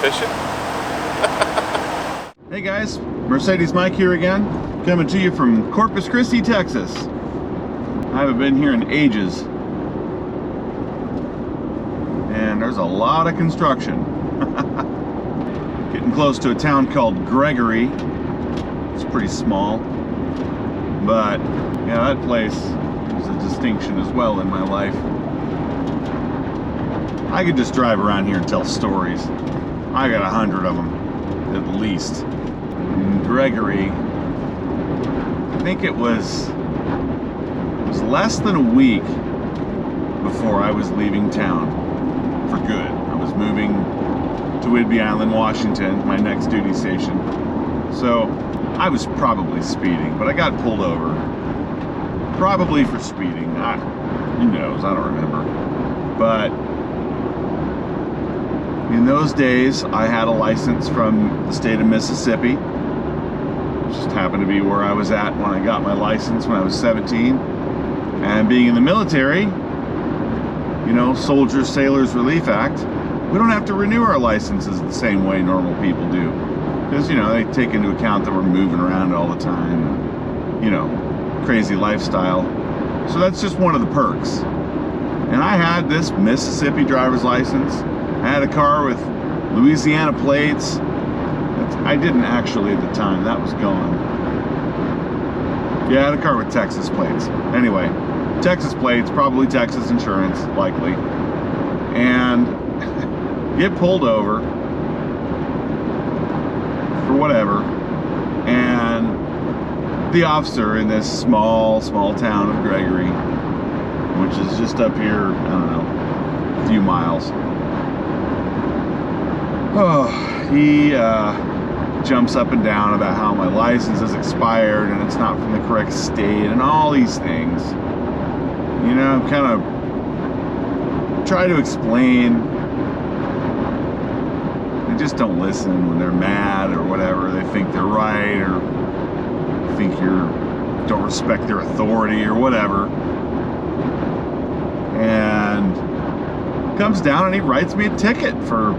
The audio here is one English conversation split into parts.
fishing. Hey guys, Mercedes Mike here again, coming to you from Corpus Christi, Texas. I haven't been here in ages, and there's a lot of construction. Getting close to a town called Gregory. It's pretty small, but yeah, that place is a distinction as well in my life. I could just drive around here and tell stories. I got 100 of them, at least. In Gregory, I think it was less than a week before I was leaving town for good. I was moving to Whidbey Island, Washington, my next duty station. So I was probably speeding, but I got pulled over. Probably for speeding. Who knows? I don't remember. But in those days, I had a license from the state of Mississippi. It just happened to be where I was at when I got my license when I was 17. And being in the military, you know, Soldiers, Sailors Relief Act, we don't have to renew our licenses the same way normal people do. Because, you know, they take into account that we're moving around all the time, you know, crazy lifestyle. So that's just one of the perks. And I had this Mississippi driver's license. I had a car with Louisiana plates. I didn't actually at the time, that was gone. Yeah, I had a car with Texas plates. Anyway, Texas plates, probably Texas insurance, likely. And get pulled over for whatever. And the officer in this small town of Gregory, which is just up here, I don't know, a few miles. Oh, he jumps up and down about how my license is expired and it's not from the correct state and all these things. You know, kind of try to explain. They just don't listen when they're mad or whatever. They think they're right or think don't respect their authority or whatever. And comes down and he writes me a ticket for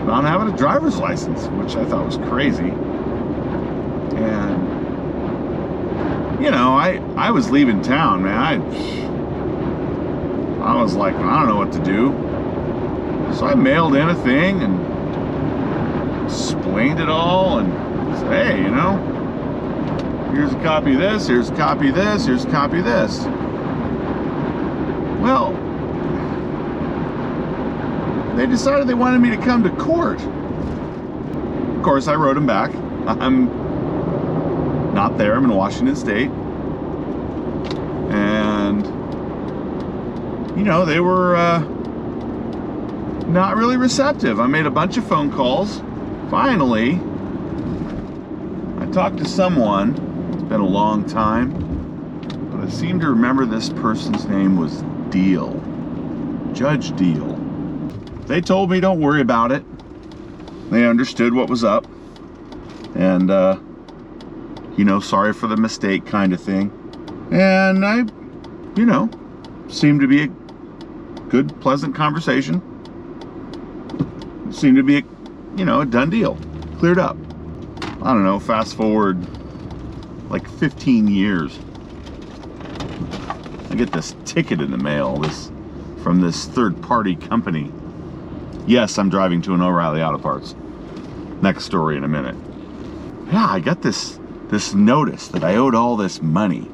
not having a driver's license, which I thought was crazy. And you know, I was leaving town, man. I was like, I don't know what to do. So I mailed in a thing and explained it all and said, hey, you know, here's a copy of this, here's a copy of this, here's a copy of this. Well, they decided they wanted me to come to court. Of course, I wrote them back. I'm not there. I'm in Washington State. And, you know, they were not really receptive. I made a bunch of phone calls. Finally, I talked to someone. It's been a long time. But I seem to remember this person's name was Deal. Judge Deal. They told me don't worry about it. They understood what was up. And, you know, sorry for the mistake kind of thing. And I, you know, seemed to be a good, pleasant conversation. Seemed to be, a done deal. Cleared up. I don't know, fast forward like 15 years. I get this ticket in the mail, from this third-party company. Yes, I'm driving to an O'Reilly Auto Parts. Next story in a minute. Yeah, I got this notice that I owed all this money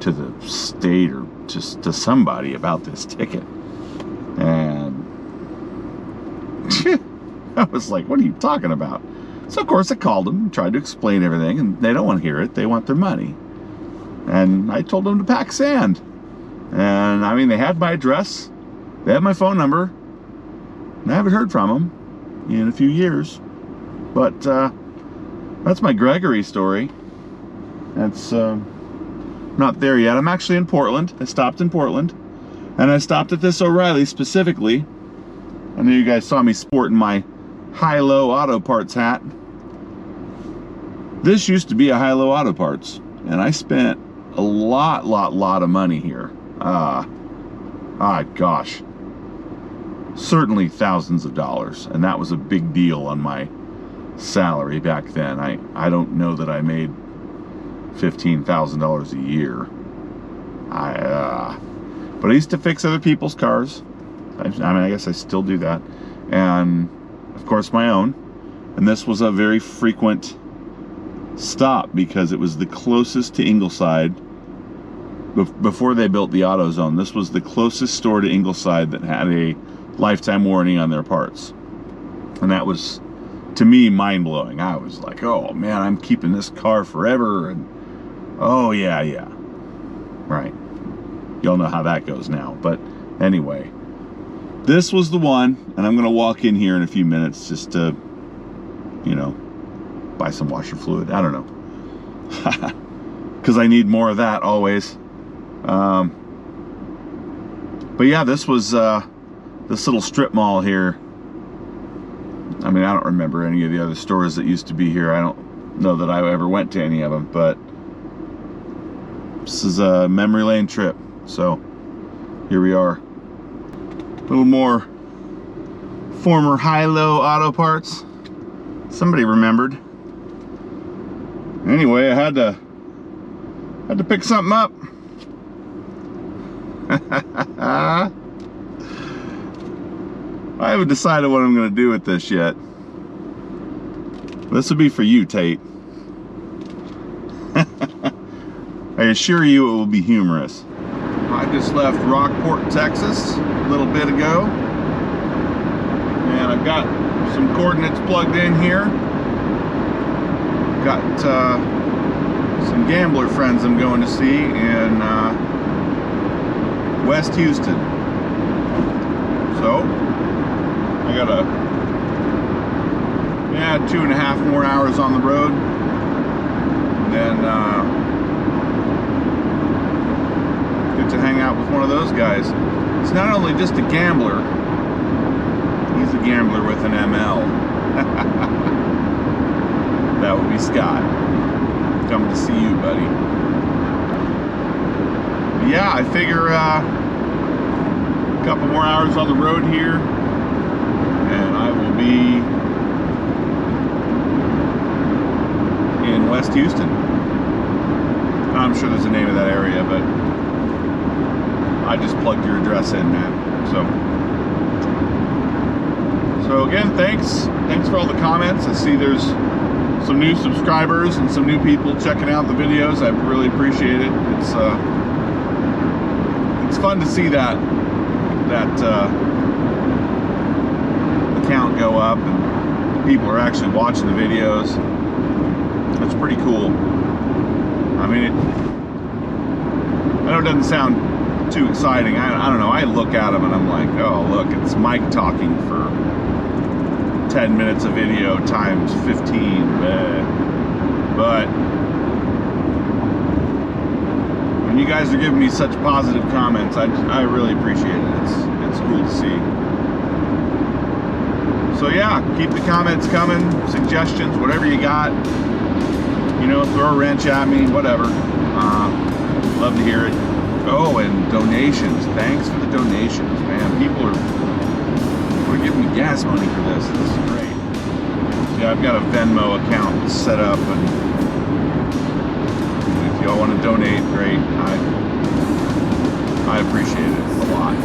to the state or just to somebody about this ticket. And I was like, what are you talking about? So of course I called them and tried to explain everything, and they don't want to hear it. They want their money. And I told them to pack sand. And I mean, they had my address. They had my phone number. And I haven't heard from them in a few years. But that's my Gregory story. That's not there yet. I'm actually in Portland. I stopped in Portland. And I stopped at this O'Reilly specifically. I know you guys saw me sporting my High-Low Auto Parts hat. This used to be a High-Low Auto Parts. And I spent a lot of money here. Gosh. certainly thousands of dollars, and that was a big deal on my salary back then. I don't know that I made $15,000 a year. But I used to fix other people's cars. I mean, I guess I still do that, and of course my own. And this was a very frequent stop because it was the closest to Ingleside. Before they built the AutoZone, this was the closest store to Ingleside that had a lifetime warranty on their parts. And that was, to me, mind-blowing. I was like, oh man, I'm keeping this car forever. And oh yeah, right. Y'all know how that goes now. But anyway, this was the one, and I'm gonna walk in here in a few minutes just to, you know, buy some washer fluid. I don't know, because I need more of that always. But yeah, this was this little strip mall here. I mean, I don't remember any of the other stores that used to be here. I don't know that I ever went to any of them, but this is a memory lane trip. So here we are. A little more former high-low auto parts. Somebody remembered. Anyway, I had to pick something up. I haven't decided what I'm going to do with this yet. This will be for you, Tate. I assure you it will be humorous. I just left Rockport, Texas a little bit ago, and I've got some coordinates plugged in here. Got some gambler friends I'm going to see in West Houston. So I got 2.5 more hours on the road, and then get to hang out with one of those guys. It's not only just a gambler, he's a gambler with an ML. That would be Scott. Coming to see you, buddy. Yeah, I figure a couple more hours on the road here, and I will be in West Houston. I'm sure there's a name of that area, but I just plugged your address in, man. So again, thanks for all the comments. I see there's some new subscribers and some new people checking out the videos. I really appreciate it. It's fun to see that account go up and people are actually watching the videos. That's pretty cool. I mean, I know it doesn't sound too exciting. I don't know. I look at them and I'm like, oh look, it's Mike talking for 10 minutes of video times 15. But when you guys are giving me such positive comments, I really appreciate it. It's cool to see. So yeah, keep the comments coming, suggestions, whatever you got. You know, throw a wrench at me, whatever. Love to hear it. Oh, and donations. Thanks for the donations, man. People are giving me gas money for this. This is great. Yeah, I've got a Venmo account set up, and if y'all want to donate, great. I appreciate it a lot.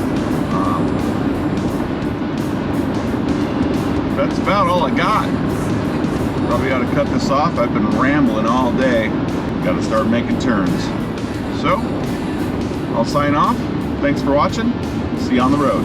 That's about all I got. Probably ought to cut this off. I've been rambling all day. Got to start making turns. So, I'll sign off. Thanks for watching. See you on the road.